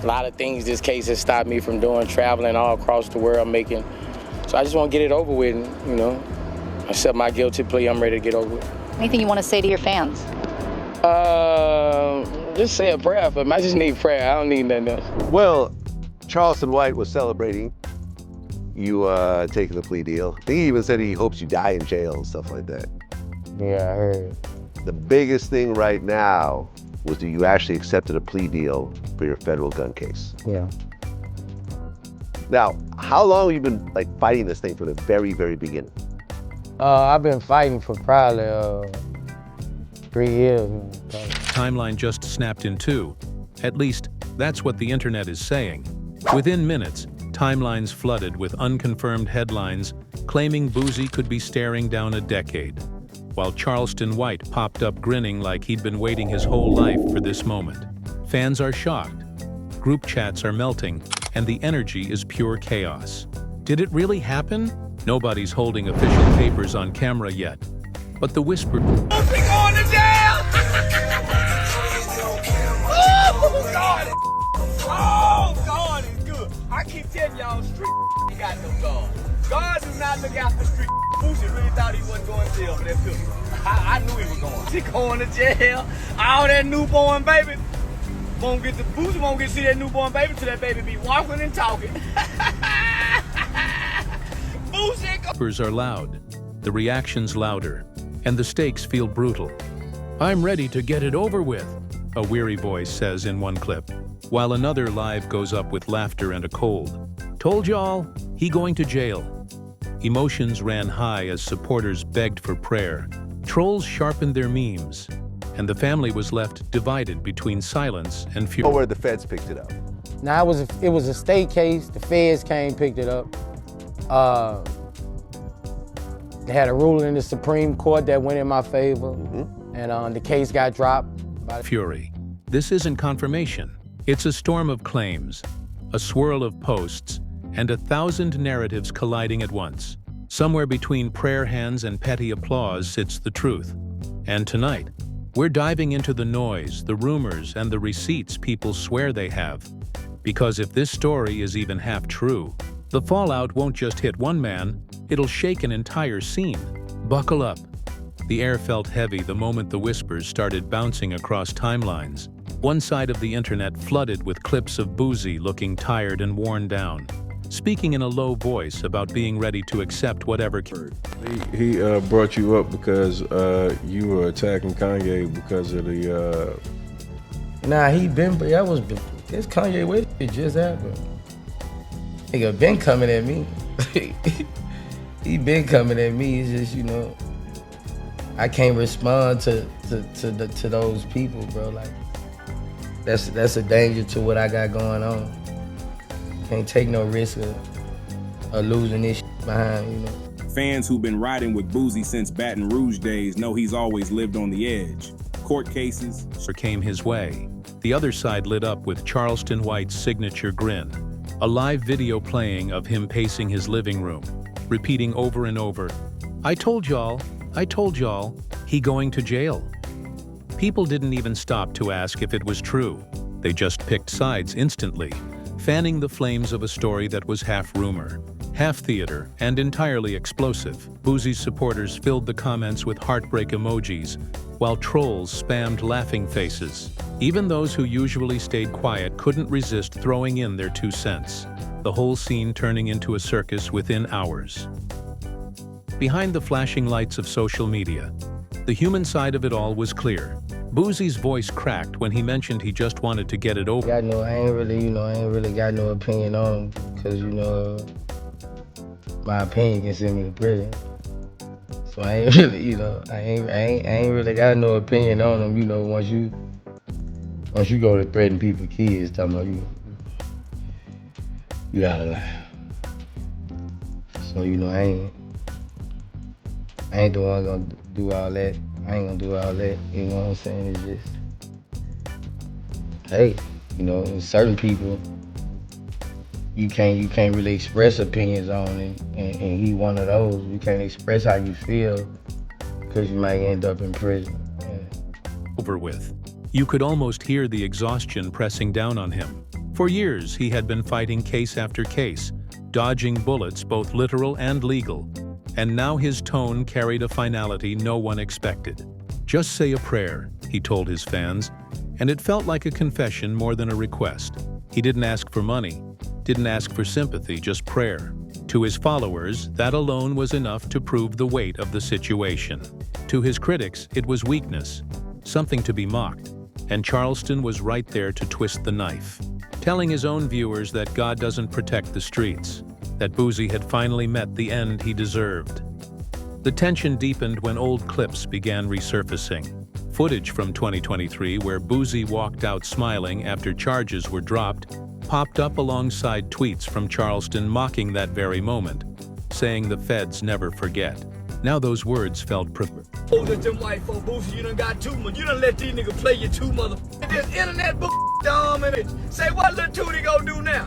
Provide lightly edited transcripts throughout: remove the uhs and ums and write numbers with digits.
A lot of things this case has stopped me from doing, traveling all across the world, making. So I just want to get it over with, and, you know, accept my guilty plea. I'm ready to get over with. Anything you want to say to your fans? Just say a prayer for them. I just need prayer. I don't need nothing else. Well, Charleston White was celebrating you taking the plea deal. I think he even said he hopes you die in jail and stuff like that. Yeah, I heard. The biggest thing right now was that you actually accepted a plea deal for your federal gun case. Yeah. Now, how long have you been like fighting this thing from the very, very beginning? I've been fighting for probably 3 years. Timeline just snapped in two. At least, that's what the internet is saying. Within minutes, timelines flooded with unconfirmed headlines claiming Boosie could be staring down a decade, while Charleston White popped up grinning like he'd been waiting his whole life for this moment. Fans are shocked. Group chats are melting, and the energy is pure chaos. Did it really happen? Nobody's holding official papers on camera yet, but the whisper... Boosie going to jail! Oh, God! Oh, God is good. I keep telling y'all, street ain't got no God. God do not look out for street. Boosie really thought he wasn't going to jail for that pistol. I knew he was going. He going to jail. All that newborn baby. Boosie won't get to see that newborn baby till that baby be walking and talking. Whispers are loud, the reactions louder, and the stakes feel brutal. "I'm ready to get it over with," a weary voice says in one clip, while another live goes up with laughter and a cold. "Told y'all, he going to jail." Emotions ran high as supporters begged for prayer. Trolls sharpened their memes, and the family was left divided between silence and fury. Oh, where the feds picked it up? Now, it was a state case. The feds came, picked it up. They had a ruling in the Supreme Court that went in my favor, and the case got dropped. Fury. This isn't confirmation. It's a storm of claims, a swirl of posts, and 1,000 narratives colliding at once. Somewhere between prayer hands and petty applause sits the truth. And tonight, we're diving into the noise, the rumors, and the receipts people swear they have. Because if this story is even half true, the fallout won't just hit one man, it'll shake an entire scene. Buckle up. The air felt heavy the moment the whispers started bouncing across timelines. One side of the internet flooded with clips of Boosie looking tired and worn down, speaking in a low voice about being ready to accept whatever. He brought you up because you were attacking Kanye because of the... Nah, this Kanye West shit just happened. Nigga been coming at me. He been coming at me. It's just, you know, I can't respond to those people, bro. Like, that's a danger to what I got going on. Can't take no risk of losing this shit behind, you know. Fans who've been riding with Boosie since Baton Rouge days know he's always lived on the edge. Court cases came his way. The other side lit up with Charleston White's signature grin, a live video playing of him pacing his living room, repeating over and over, I told y'all, he going to jail." People didn't even stop to ask if it was true. They just picked sides instantly, fanning the flames of a story that was half rumor, half theater, and entirely explosive. Boosie's supporters filled the comments with heartbreak emojis, while trolls spammed laughing faces. Even those who usually stayed quiet couldn't resist throwing in their 2 cents, the whole scene turning into a circus within hours. Behind the flashing lights of social media, the human side of it all was clear. Boosie's voice cracked when he mentioned he just wanted to get it over. I ain't really got no opinion on him, because, you know, my opinion can send me to prison. So I ain't really, you know, I ain't really got no opinion on him, you know, once you go to threaten people's kids, talking about you gotta lie. So, you know, I ain't the one gonna do all that. I ain't gonna do all that, you know what I'm saying? It's just, hey, you know, certain people you can't really express opinions on, and he one of those. You can't express how you feel because you might end up in prison. Yeah. Over with. You could almost hear the exhaustion pressing down on him. For years, he had been fighting case after case, dodging bullets both literal and legal, and now his tone carried a finality no one expected. "Just say a prayer," he told his fans, and it felt like a confession more than a request. He didn't ask for money, didn't ask for sympathy, just prayer. To his followers, that alone was enough to prove the weight of the situation. To his critics, it was weakness, something to be mocked, and Charleston was right there to twist the knife, telling his own viewers that God doesn't protect the streets, that Boosie had finally met the end he deserved. The tension deepened when old clips began resurfacing. Footage from 2023 where Boosie walked out smiling after charges were dropped popped up alongside tweets from Charleston mocking that very moment, saying the feds never forget. Now those words felt Oh, that them white folk, Boosie, you done got too much. You done let these niggas play you too, mother. This internet dumb and it. Say what little Tootie gonna do now?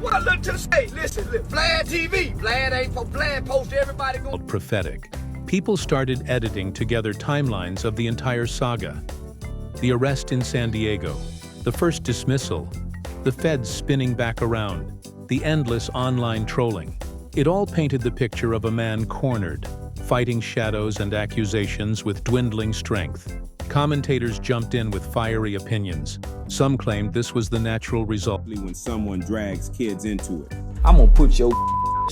What little Tootie say? Listen, Vlad TV. Vlad post everybody going. Prophetic. People started editing together timelines of the entire saga. The arrest in San Diego, the first dismissal, the feds spinning back around, the endless online trolling. It all painted the picture of a man cornered, fighting shadows and accusations with dwindling strength. Commentators jumped in with fiery opinions. Some claimed this was the natural result. When someone drags kids into it. I'm gonna put your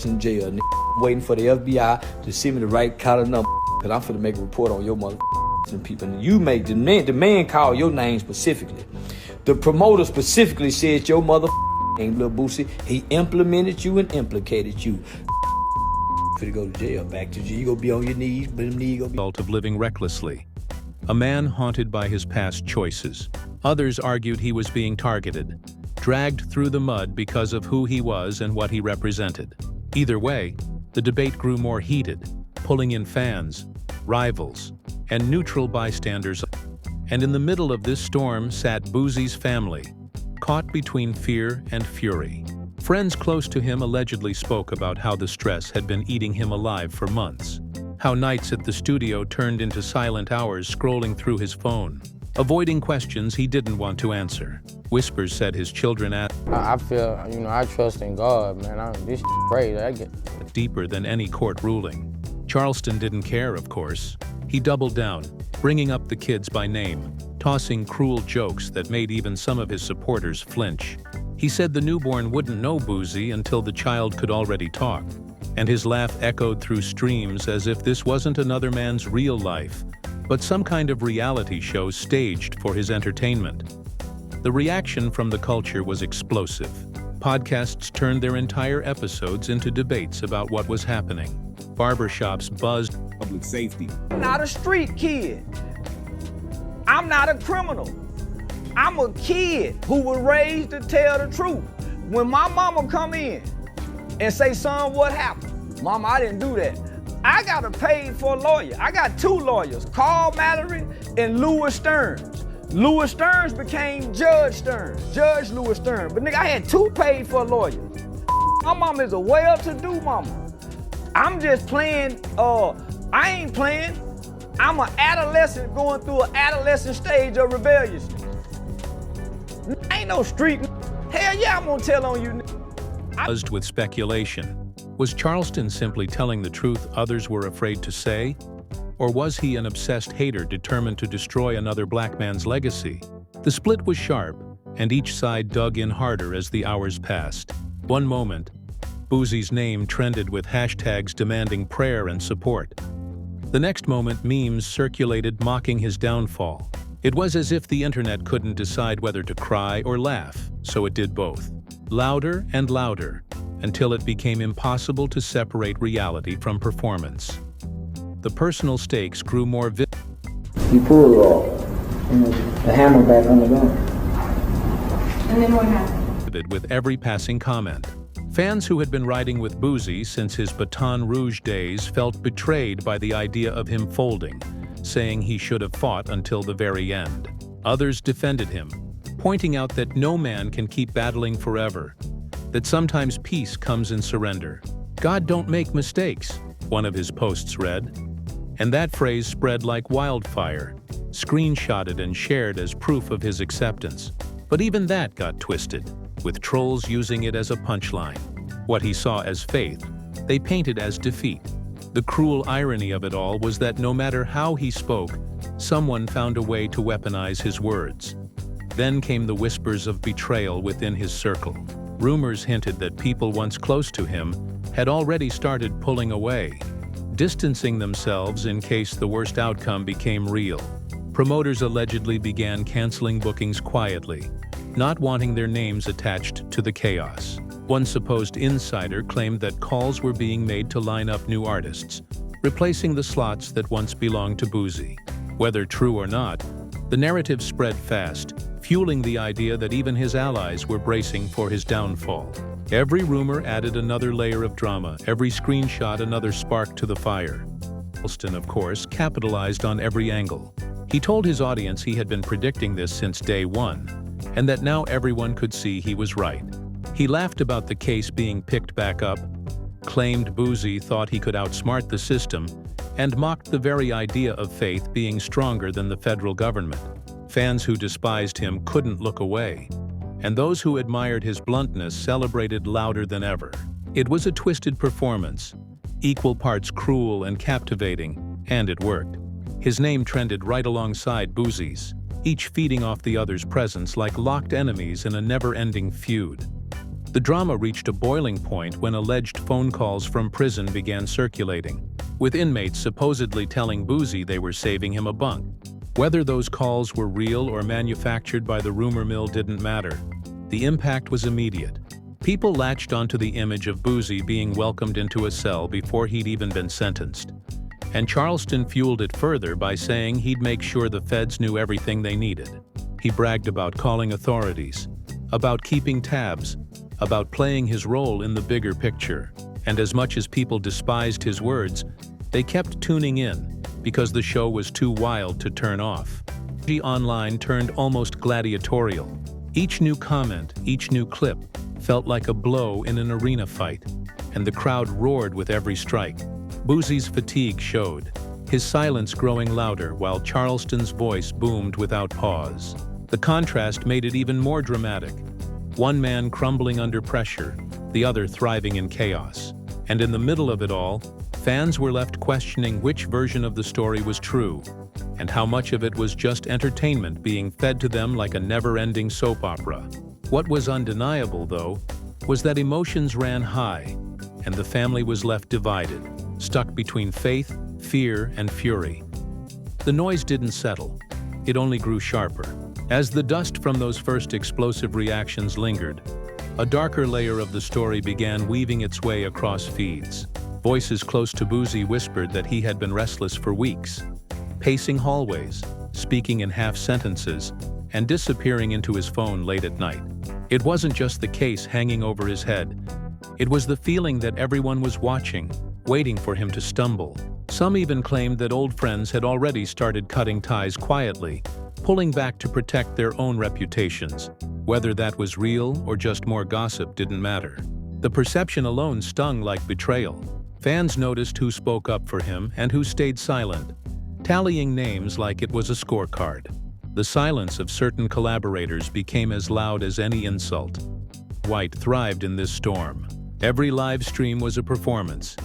in jail, waiting for the FBI to send me the right collar number, cause I'm finna make a report on your mother and people. And you make the man call your name specifically. The promoter specifically said your mother ain't Lil Boosie. He implemented you and implicated you. Finna go to jail, back to jail. You gonna be on your knees, but them knees gonna be. Result of living recklessly. A man haunted by his past choices. Others argued he was being targeted, dragged through the mud because of who he was and what he represented. Either way, the debate grew more heated, pulling in fans, rivals, and neutral bystanders. And in the middle of this storm sat Boosie's family, caught between fear and fury. Friends close to him allegedly spoke about how the stress had been eating him alive for months, how nights at the studio turned into silent hours scrolling through his phone, avoiding questions he didn't want to answer. Whispers said his children asked. I feel, I trust in God, man. This is crazy. I get deeper than any court ruling. Charleston didn't care, of course. He doubled down, bringing up the kids by name, tossing cruel jokes that made even some of his supporters flinch. He said the newborn wouldn't know Boosie until the child could already talk, and his laugh echoed through streams as if this wasn't another man's real life, but some kind of reality show staged for his entertainment. The reaction from the culture was explosive. Podcasts turned their entire episodes into debates about what was happening. Barbershops buzzed. Public safety. I'm not a street kid. I'm not a criminal. I'm a kid who was raised to tell the truth. When my mama come in and say, son, what happened? Mama, I didn't do that. I got to pay for a lawyer. I got two lawyers, Carl Mallory and Louis Stearns. Louis Stearns became Judge Stearns, Judge Louis Stearns. But nigga, I had two paid for lawyers. My mama is a well-to-do mama. I'm just playing, I ain't playing. I'm an adolescent going through an adolescent stage of rebelliousness. I ain't no street. Hell yeah, I'm gonna tell on you. Buzzed with speculation. Was Charleston simply telling the truth others were afraid to say? Or was he an obsessed hater determined to destroy another black man's legacy? The split was sharp, and each side dug in harder as the hours passed. One moment, Boosie's name trended with hashtags demanding prayer and support. The next moment, memes circulated mocking his downfall. It was as if the internet couldn't decide whether to cry or laugh, so it did both. Louder and louder, until it became impossible to separate reality from performance. The personal stakes grew more vivid. You pulled the hammer back on the gun. And then what happened? With every passing comment. Fans who had been riding with Boosie since his Baton Rouge days felt betrayed by the idea of him folding, saying he should have fought until the very end. Others defended him, pointing out that no man can keep battling forever, that sometimes peace comes in surrender. God don't make mistakes, one of his posts read. And that phrase spread like wildfire, screenshotted and shared as proof of his acceptance. But even that got twisted. with trolls using it as a punchline. What he saw as faith, they painted as defeat. The cruel irony of it all was that no matter how he spoke, someone found a way to weaponize his words. Then came the whispers of betrayal within his circle. Rumors hinted that people once close to him had already started pulling away, distancing themselves in case the worst outcome became real. Promoters allegedly began canceling bookings quietly, not wanting their names attached to the chaos. One supposed insider claimed that calls were being made to line up new artists, replacing the slots that once belonged to Boosie. Whether true or not, the narrative spread fast, fueling the idea that even his allies were bracing for his downfall. Every rumor added another layer of drama, every screenshot another spark to the fire. Charleston, of course, capitalized on every angle. He told his audience he had been predicting this since day one, and that now everyone could see he was right. He laughed about the case being picked back up, claimed Boosie thought he could outsmart the system, and mocked the very idea of faith being stronger than the federal government. Fans who despised him couldn't look away, and those who admired his bluntness celebrated louder than ever. It was a twisted performance, equal parts cruel and captivating, and it worked. His name trended right alongside Boosie's, each feeding off the other's presence like locked enemies in a never-ending feud. The drama reached a boiling point when alleged phone calls from prison began circulating, with inmates supposedly telling Boosie they were saving him a bunk. Whether those calls were real or manufactured by the rumor mill didn't matter. The impact was immediate. People latched onto the image of Boosie being welcomed into a cell before he'd even been sentenced. And Charleston fueled it further by saying he'd make sure the feds knew everything they needed. He bragged about calling authorities, about keeping tabs, about playing his role in the bigger picture. And as much as people despised his words, they kept tuning in because the show was too wild to turn off. Online turned almost gladiatorial. Each new comment, each new clip, felt like a blow in an arena fight, and the crowd roared with every strike. Boosie's fatigue showed, his silence growing louder while Charleston's voice boomed without pause. The contrast made it even more dramatic. One man crumbling under pressure, the other thriving in chaos. And in the middle of it all, fans were left questioning which version of the story was true, and how much of it was just entertainment being fed to them like a never-ending soap opera. What was undeniable, though, was that emotions ran high, and the family was left divided, stuck between faith, fear, and fury. The noise didn't settle. It only grew sharper. As the dust from those first explosive reactions lingered, a darker layer of the story began weaving its way across feeds. Voices close to Boosie whispered that he had been restless for weeks, pacing hallways, speaking in half sentences, and disappearing into his phone late at night. It wasn't just the case hanging over his head. It was the feeling that everyone was watching, waiting for him to stumble. Some even claimed that old friends had already started cutting ties quietly, pulling back to protect their own reputations. Whether that was real or just more gossip didn't matter. The perception alone stung like betrayal. Fans noticed who spoke up for him and who stayed silent, tallying names like it was a scorecard. The silence of certain collaborators became as loud as any insult. White thrived in this storm. Every live stream was a performance,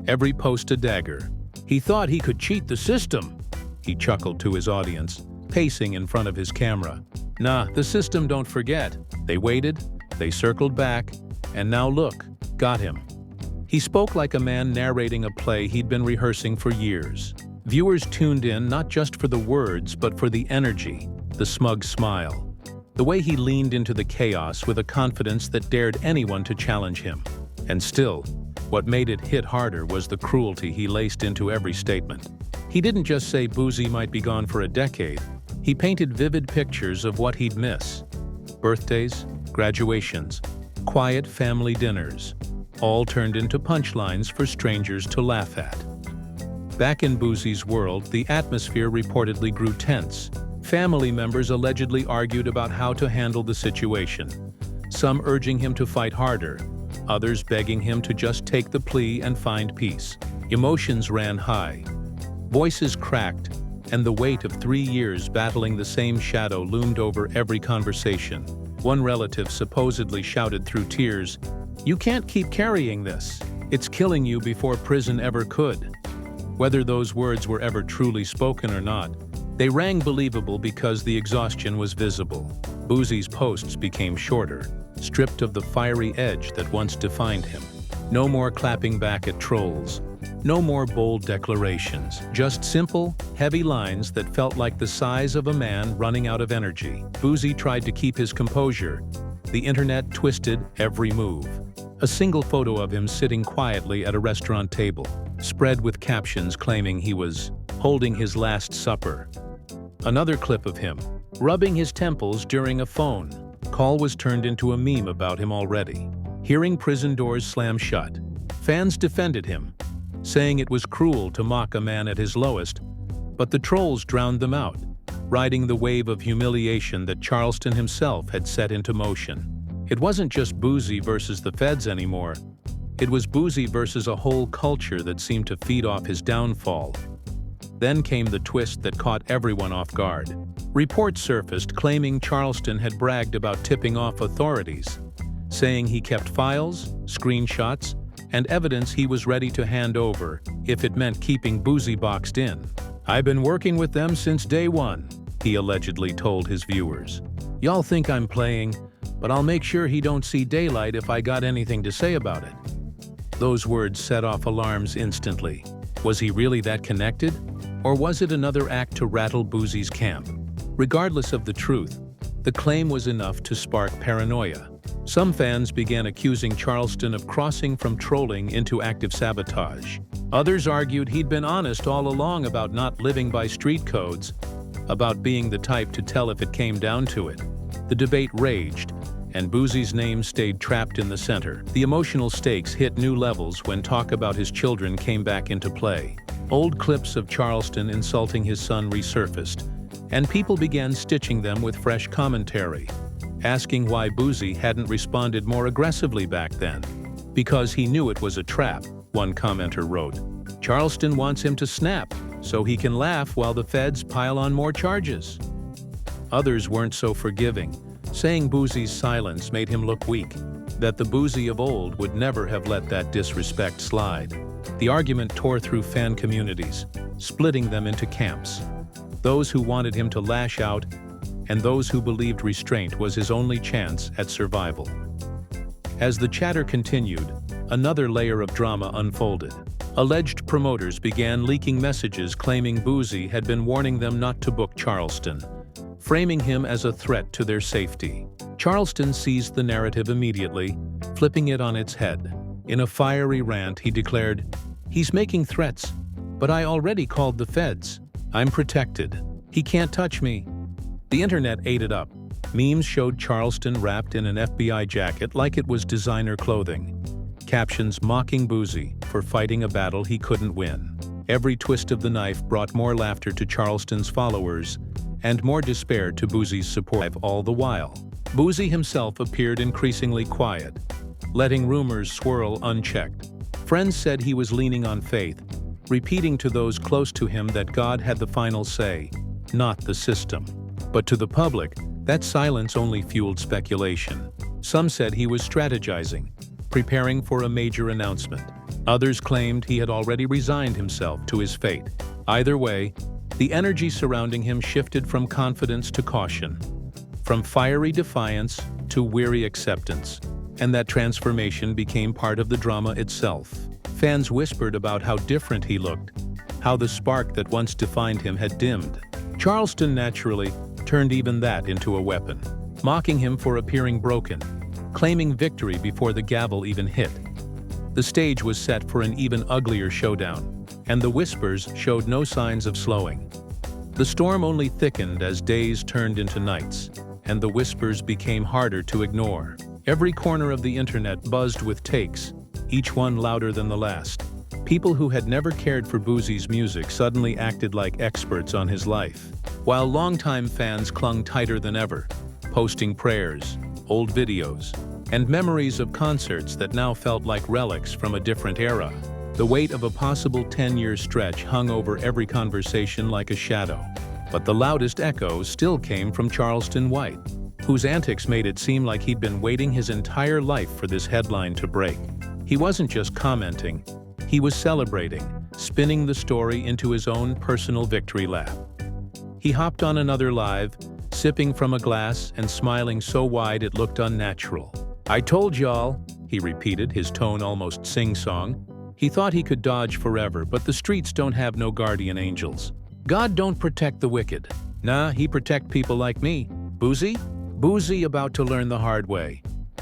every post a dagger. He thought he could cheat the system, he chuckled to his audience, pacing in front of his camera. Nah, the system don't forget. They waited, they circled back, and now look, got him. He spoke like a man narrating a play he'd been rehearsing for years. Viewers tuned in not just for the words, but for the energy, the smug smile, the way he leaned into the chaos with a confidence that dared anyone to challenge him. And still, what made it hit harder was the cruelty he laced into every statement. He didn't just say Boosie might be gone for a decade. He painted vivid pictures of what he'd miss. Birthdays, graduations, quiet family dinners, all turned into punchlines for strangers to laugh at. Back in Boosie's world, the atmosphere reportedly grew tense. Family members allegedly argued about how to handle the situation, some urging him to fight harder, others begging him to just take the plea and find peace. Emotions ran high. Voices cracked, and the weight of 3 years battling the same shadow loomed over every conversation. One relative supposedly shouted through tears, "You can't keep carrying this. It's killing you before prison ever could." Whether those words were ever truly spoken or not, they rang believable because the exhaustion was visible. Boosie's posts became shorter, stripped of the fiery edge that once defined him. No more clapping back at trolls. No more bold declarations. Just simple, heavy lines that felt like the sighs of a man running out of energy. Boosie tried to keep his composure. The internet twisted every move. A single photo of him sitting quietly at a restaurant table, spread with captions claiming he was holding his last supper. Another clip of him, rubbing his temples during a phone call, was turned into a meme about him already. Hearing prison doors slam shut, fans defended him, saying it was cruel to mock a man at his lowest, but the trolls drowned them out, riding the wave of humiliation that Charleston himself had set into motion. It wasn't just Boosie versus the feds anymore. It was Boosie versus a whole culture that seemed to feed off his downfall. Then came the twist that caught everyone off guard. Reports surfaced claiming Charleston had bragged about tipping off authorities, saying he kept files, screenshots, and evidence he was ready to hand over if it meant keeping Boosie boxed in. "I've been working with them since day one," he allegedly told his viewers. "Y'all think I'm playing, but I'll make sure he don't see daylight if I got anything to say about it." Those words set off alarms instantly. Was he really that connected? Or was it another act to rattle Boosie's camp? Regardless of the truth, the claim was enough to spark paranoia. Some fans began accusing Charleston of crossing from trolling into active sabotage. Others argued he'd been honest all along about not living by street codes, about being the type to tell if it came down to it. The debate raged, and Boosie's name stayed trapped in the center. The emotional stakes hit new levels when talk about his children came back into play. Old clips of Charleston insulting his son resurfaced, and people began stitching them with fresh commentary, asking why Boosie hadn't responded more aggressively back then. "Because he knew it was a trap," one commenter wrote. "Charleston wants him to snap, so he can laugh while the feds pile on more charges." Others weren't so forgiving, saying Boosie's silence made him look weak, that the Boosie of old would never have let that disrespect slide. The argument tore through fan communities, splitting them into camps. Those who wanted him to lash out, and those who believed restraint was his only chance at survival. As the chatter continued, another layer of drama unfolded. Alleged promoters began leaking messages claiming Boosie had been warning them not to book Charleston, framing him as a threat to their safety. Charleston seized the narrative immediately, flipping it on its head. In a fiery rant, he declared, "He's making threats, but I already called the feds. I'm protected. He can't touch me." The internet ate it up. Memes showed Charleston wrapped in an FBI jacket like it was designer clothing. Captions mocking Boosie for fighting a battle he couldn't win. Every twist of the knife brought more laughter to Charleston's followers and more despair to Boosie's support. All the while, Boosie himself appeared increasingly quiet, letting rumors swirl unchecked. Friends said he was leaning on faith, repeating to those close to him that God had the final say, not the system. But to the public, that silence only fueled speculation. Some said he was strategizing, preparing for a major announcement. Others claimed he had already resigned himself to his fate. Either way, the energy surrounding him shifted from confidence to caution, from fiery defiance to weary acceptance, and that transformation became part of the drama itself. Fans whispered about how different he looked, how the spark that once defined him had dimmed. Charleston naturally turned even that into a weapon, mocking him for appearing broken, claiming victory before the gavel even hit. The stage was set for an even uglier showdown, and the whispers showed no signs of slowing. The storm only thickened as days turned into nights, and the whispers became harder to ignore. Every corner of the internet buzzed with takes, each one louder than the last. People who had never cared for Boosie's music suddenly acted like experts on his life, while longtime fans clung tighter than ever, posting prayers, old videos, and memories of concerts that now felt like relics from a different era. The weight of a possible 10-year stretch hung over every conversation like a shadow. But the loudest echo still came from Charleston White, whose antics made it seem like he'd been waiting his entire life for this headline to break. He wasn't just commenting, he was celebrating, spinning the story into his own personal victory lap. He hopped on another live, sipping from a glass and smiling so wide it looked unnatural. "I told y'all," he repeated, his tone almost sing-song. He thought he could dodge forever, but the streets don't have no guardian angels. God don't protect the wicked. Nah, he protect people like me. Boosie? Boosie about to learn the hard way.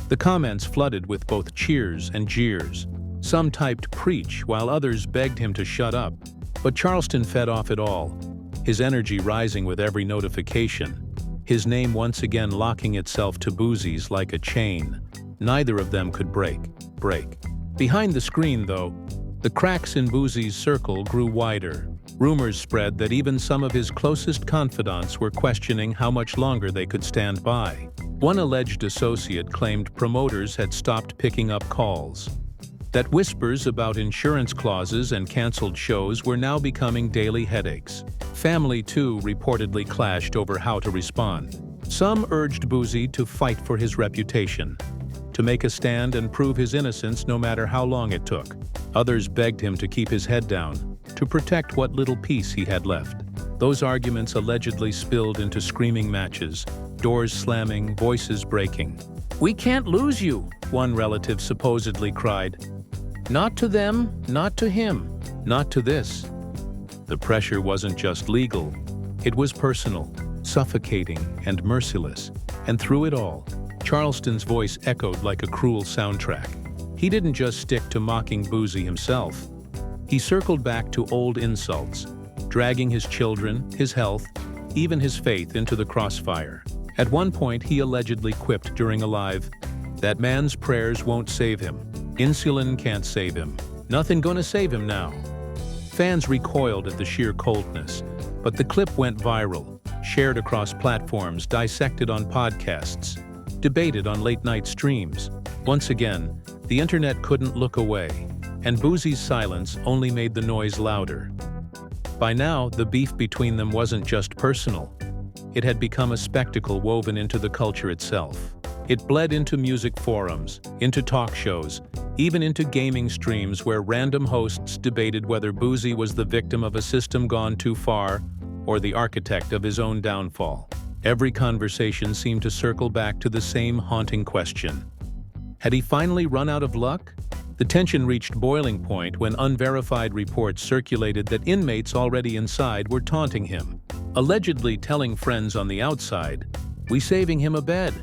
The comments flooded with both cheers and jeers. Some typed preach, while others begged him to shut up. But Charleston fed off it all, his energy rising with every notification, his name once again locking itself to Boosie's like a chain. Neither of them could break. Behind the screen, though, the cracks in Boosie's circle grew wider. Rumors spread that even some of his closest confidants were questioning how much longer they could stand by. One alleged associate claimed promoters had stopped picking up calls, that whispers about insurance clauses and canceled shows were now becoming daily headaches. Family, too, reportedly clashed over how to respond. Some urged Boosie to fight for his reputation, to make a stand and prove his innocence no matter how long it took. Others begged him to keep his head down, to protect what little peace he had left. Those arguments allegedly spilled into screaming matches, doors slamming, voices breaking. "We can't lose you," one relative supposedly cried. "Not to them, not to him, not to this." The pressure wasn't just legal, it was personal, suffocating, and merciless. And through it all, Charleston's voice echoed like a cruel soundtrack. He didn't just stick to mocking Boosie himself. He circled back to old insults, dragging his children, his health, even his faith into the crossfire. At one point, he allegedly quipped during a live, "That man's prayers won't save him. Insulin can't save him. Nothing gonna save him now." Fans recoiled at the sheer coldness, but the clip went viral, shared across platforms, dissected on podcasts, debated on late-night streams. Once again, the internet couldn't look away, and Boosie's silence only made the noise louder. By now, the beef between them wasn't just personal. It had become a spectacle woven into the culture itself. It bled into music forums, into talk shows, even into gaming streams where random hosts debated whether Boosie was the victim of a system gone too far or the architect of his own downfall. Every conversation seemed to circle back to the same haunting question. Had he finally run out of luck? The tension reached boiling point when unverified reports circulated that inmates already inside were taunting him, allegedly telling friends on the outside, "We saving him a bed."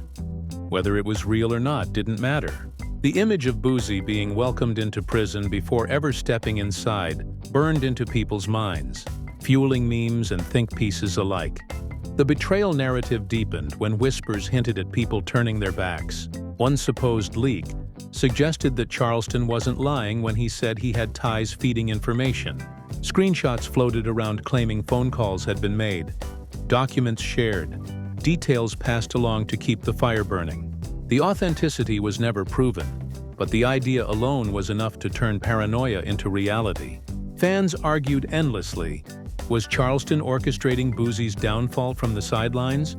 Whether it was real or not didn't matter. The image of Boosie being welcomed into prison before ever stepping inside burned into people's minds, fueling memes and think pieces alike. The betrayal narrative deepened when whispers hinted at people turning their backs. One supposed leak suggested that Charleston wasn't lying when he said he had ties feeding information. Screenshots floated around claiming phone calls had been made, documents shared, details passed along to keep the fire burning. The authenticity was never proven, but the idea alone was enough to turn paranoia into reality. Fans argued endlessly. Was Charleston orchestrating Boosie's downfall from the sidelines?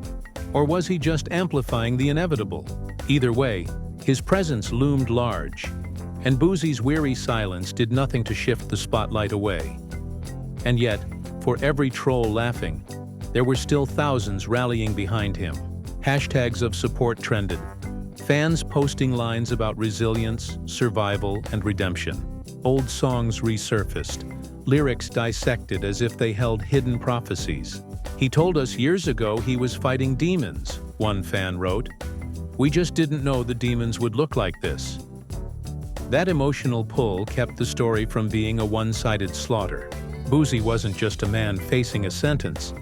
Or was he just amplifying the inevitable? Either way, his presence loomed large, and Boosie's weary silence did nothing to shift the spotlight away. And yet, for every troll laughing, there were still thousands rallying behind him. Hashtags of support trended, fans posting lines about resilience, survival, and redemption. Old songs resurfaced, lyrics dissected as if they held hidden prophecies. "He told us years ago he was fighting demons," one fan wrote. "We just didn't know the demons would look like this." That emotional pull kept the story from being a one-sided slaughter. Boosie wasn't just a man facing a sentence.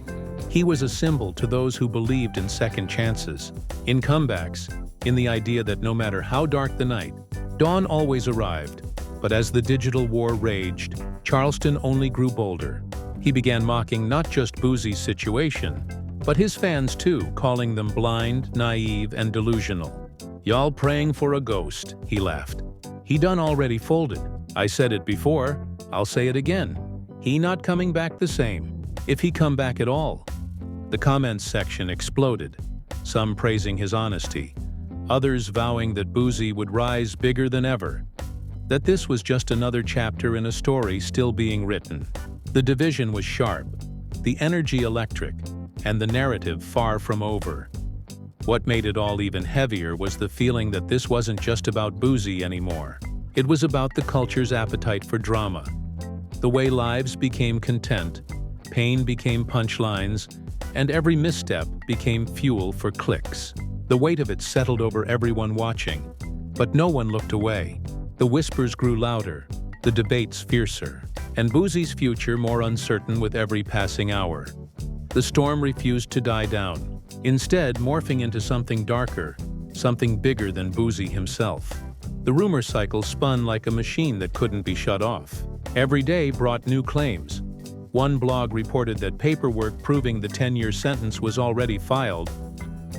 He was a symbol to those who believed in second chances, in comebacks, in the idea that no matter how dark the night, dawn always arrived. But as the digital war raged, Charleston only grew bolder. He began mocking not just Boosie's situation, but his fans too, calling them blind, naive, and delusional. "Y'all praying for a ghost," he laughed. "He done already folded. I said it before, I'll say it again. He not coming back the same, if he come back at all." The comments section exploded. some praising his honesty, others vowing that Boosie would rise bigger than ever, that this was just another chapter in a story still being written. The division was sharp, the energy electric, and the narrative far from over. What made it all even heavier was the feeling that this wasn't just about Boosie anymore. It was about the culture's appetite for drama. The way lives became content, pain became punchlines, and every misstep became fuel for clicks. The weight of it settled over everyone watching, but no one looked away. The whispers grew louder, the debates fiercer, and Boosie's future more uncertain with every passing hour. The storm refused to die down, instead morphing into something darker, something bigger than Boosie himself. The rumor cycle spun like a machine that couldn't be shut off. Every day brought new claims. One blog reported that paperwork proving the 10-year sentence was already filed.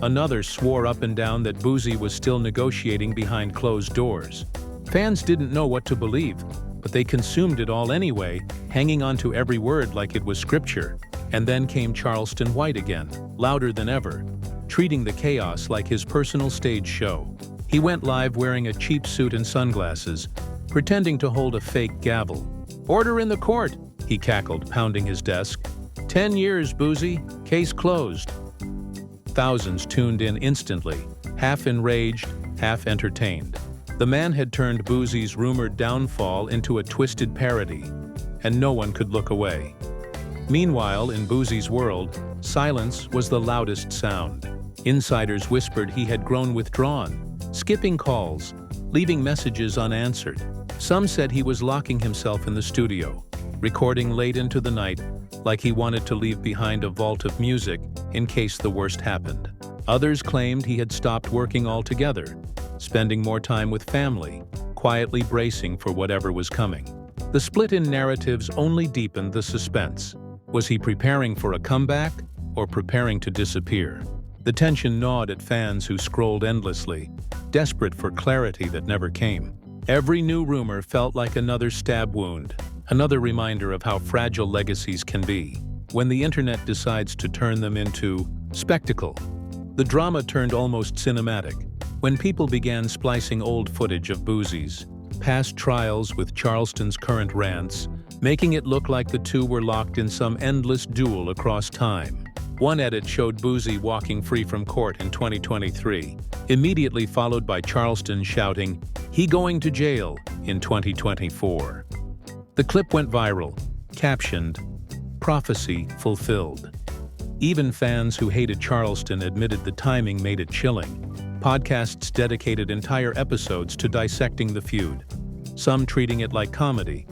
Another swore up and down that Boosie was still negotiating behind closed doors. Fans didn't know what to believe, but they consumed it all anyway, hanging on to every word like it was scripture. And then came Charleston White again, louder than ever, treating the chaos like his personal stage show. He went live wearing a cheap suit and sunglasses, pretending to hold a fake gavel. "Order in the court," he cackled, pounding his desk. 10 years, Boosie. Case closed." Thousands tuned in instantly, half enraged, half entertained. The man had turned Boosie's rumored downfall into a twisted parody, and no one could look away. Meanwhile, in Boosie's world, silence was the loudest sound. Insiders whispered he had grown withdrawn, skipping calls, leaving messages unanswered. Some said he was locking himself in the studio, recording late into the night, like he wanted to leave behind a vault of music in case the worst happened. Others claimed he had stopped working altogether, spending more time with family, quietly bracing for whatever was coming. The split in narratives only deepened the suspense. Was he preparing for a comeback or preparing to disappear? The tension gnawed at fans who scrolled endlessly, desperate for clarity that never came. Every new rumor felt like another stab wound, another reminder of how fragile legacies can be when the internet decides to turn them into spectacle. The drama turned almost cinematic when people began splicing old footage of Boosie's past trials with Charleston's current rants, making it look like the two were locked in some endless duel across time. One edit showed Boosie walking free from court in 2023, immediately followed by Charleston shouting, "He going to jail," in 2024. The clip went viral, captioned, "Prophecy fulfilled." Even fans who hated Charleston admitted the timing made it chilling. Podcasts dedicated entire episodes to dissecting the feud, some treating it like comedy,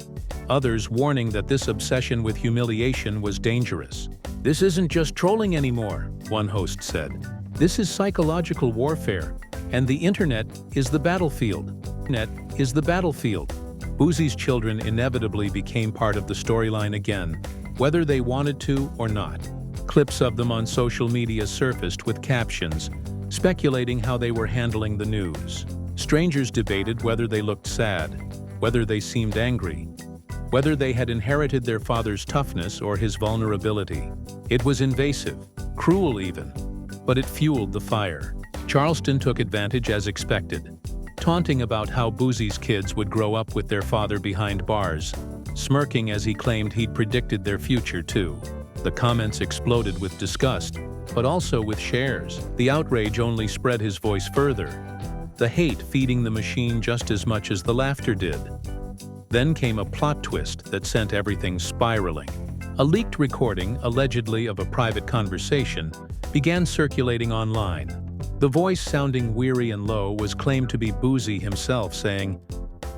others warning that this obsession with humiliation was dangerous. "This isn't just trolling anymore," one host said. "This is psychological warfare, and the internet is the battlefield." Boosie's children inevitably became part of the storyline again, whether they wanted to or not. Clips of them on social media surfaced with captions, speculating how they were handling the news. Strangers debated whether they looked sad, whether they seemed angry, whether they had inherited their father's toughness or his vulnerability. It was invasive, cruel even, but it fueled the fire. Charleston took advantage as expected, taunting about how Boosie's kids would grow up with their father behind bars, smirking as he claimed he'd predicted their future too. The comments exploded with disgust, but also with shares. The outrage only spread his voice further, the hate feeding the machine just as much as the laughter did. Then came a plot twist that sent everything spiraling. A leaked recording, allegedly of a private conversation, began circulating online. The voice, sounding weary and low, was claimed to be Boosie himself saying,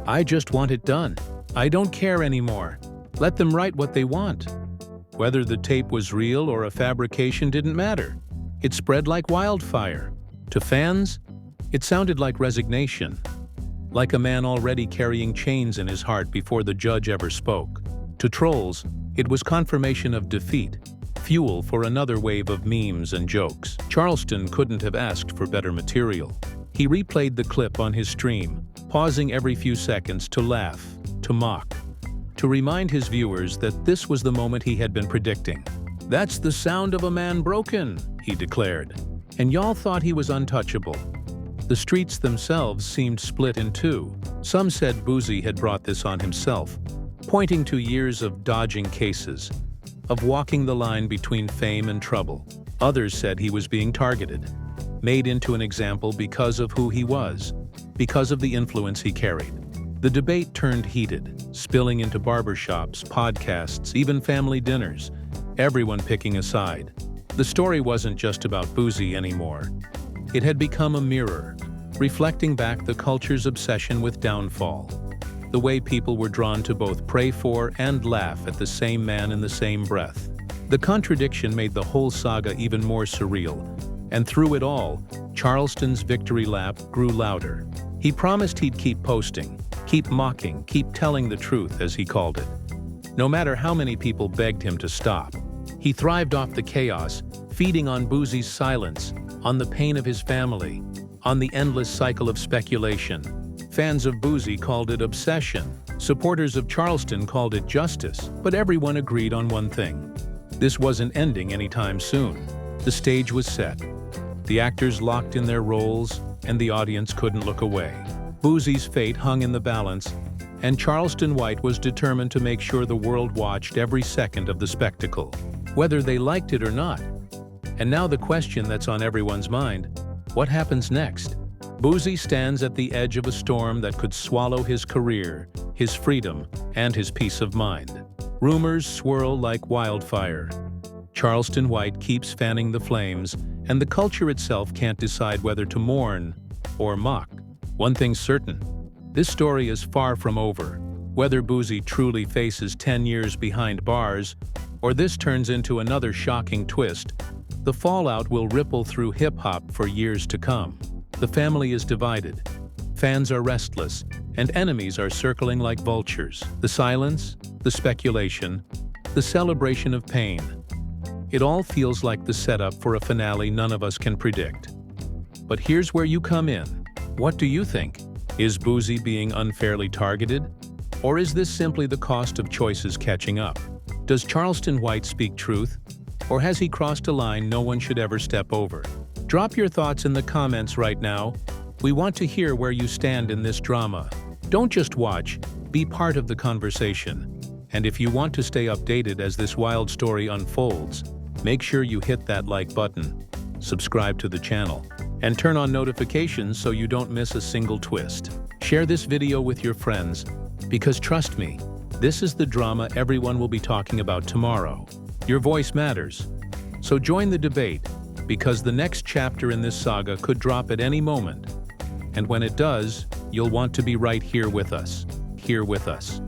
"I just want it done. I don't care anymore. Let them write what they want." Whether the tape was real or a fabrication didn't matter. It spread like wildfire. To fans, it sounded like resignation, like a man already carrying chains in his heart before the judge ever spoke. To trolls, it was confirmation of defeat, fuel for another wave of memes and jokes. Charleston couldn't have asked for better material. He replayed the clip on his stream, pausing every few seconds to laugh, to mock, to remind his viewers that this was the moment he had been predicting. "That's the sound of a man broken," he declared. and y'all thought he was untouchable. The streets themselves seemed split in two. Some said Boosie had brought this on himself, pointing to years of dodging cases, of walking the line between fame and trouble. Others said he was being targeted, made into an example because of who he was, because of the influence he carried. The debate turned heated, spilling into barbershops, podcasts, even family dinners, everyone picking a side. The story wasn't just about Boosie anymore. It had become a mirror, reflecting back the culture's obsession with downfall, the way people were drawn to both pray for and laugh at the same man in the same breath. The contradiction made the whole saga even more surreal, and through it all, Charleston's victory lap grew louder. He promised he'd keep posting, keep mocking, keep telling the truth, as he called it. No matter how many people begged him to stop. He thrived off the chaos, feeding on Boosie's silence, on the pain of his family, on the endless cycle of speculation. Fans of Boosie called it obsession. Supporters of Charleston called it justice, but everyone agreed on one thing. This wasn't ending anytime soon. The stage was set. The actors locked in their roles, and the audience couldn't look away. Boosie's fate hung in the balance, and Charleston White was determined to make sure the world watched every second of the spectacle, whether they liked it or not. And now the question that's on everyone's mind: what happens next? Boosie stands at the edge of a storm that could swallow his career, his freedom, and his peace of mind. Rumors swirl like wildfire. Charleston White keeps fanning the flames, and the culture itself can't decide whether to mourn or mock. One thing's certain: this story is far from over. Whether Boosie truly faces 10 years behind bars, or this turns into another shocking twist, the fallout will ripple through hip-hop for years to come. The family is divided, fans are restless, and enemies are circling like vultures. The silence, the speculation, the celebration of pain. It all feels like the setup for a finale none of us can predict. But here's where you come in. What do you think? Is Boosie being unfairly targeted? Or is this simply the cost of choices catching up? Does Charleston White speak truth? Or has he crossed a line no one should ever step over? Drop your thoughts in the comments right now. We want to hear where you stand in this drama. Don't just watch, be part of the conversation. And if you want to stay updated as this wild story unfolds, make sure you hit that like button, subscribe to the channel, and turn on notifications so you don't miss a single twist. Share this video with your friends, because trust me, this is the drama everyone will be talking about tomorrow. Your voice matters. So join the debate, because the next chapter in this saga could drop at any moment. And when it does, you'll want to be right here with us. Here with us.